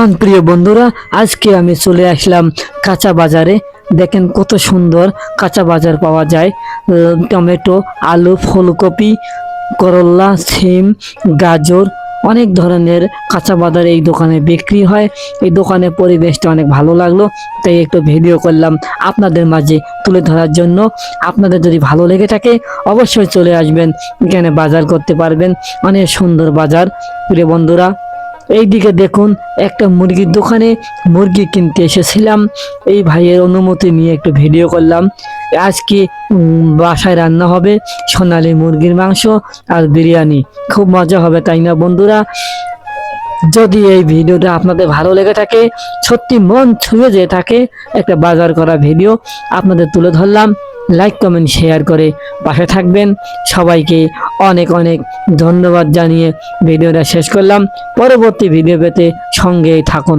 প্রাণপ্রিয় বন্ধুরা, আজকে আমি চলে আসলাম কাঁচা বাজারে। দেখেন কত সুন্দর কাঁচা বাজার পাওয়া যায়। টমেটো, আলু, ফুলকপি, করলা, সিম, গাজর, অনেক ধরনের কাঁচা বাজার এই দোকানে বিক্রি হয়। এই দোকানের পরিবেশটা অনেক ভালো লাগলো, তাই একটু ভিডিও করলাম আপনাদের মাঝে তুলে ধরার জন্য। আপনাদের যদি ভালো লেগে থাকে অবশ্যই চলে আসবেন, এখানে বাজার করতে পারবেন। অনেক সুন্দর বাজার। প্রিয় বন্ধুরা, এইদিকে দেখুন, একটা মুরগির দোকানে মুরগি কিনতে এসেছিলাম। এই ভাইয়ের অনুমতি নিয়ে একটু ভিডিও করলাম। আজকে বাসায় রান্না হবে সোনালী মুরগির মাংস আর বিরিয়ানি। খুব মজা হবে, তাই না বন্ধুরা? যদি এই ভিডিওটা আপনাদের ভালো লেগে থাকে, সত্যি মন ছুঁয়ে যেয়ে থাকে, একটা বাজার করা ভিডিও আপনাদের তুলে ধরলাম। লাইক, কমেন্ট, শেয়ার করে পাশে থাকবেন। সবাইকে অনেক অনেক ধন্যবাদ জানিয়ে ভিডিওটা শেষ করলাম। পরবর্তী ভিডিও পেতে সঙ্গেই থাকুন।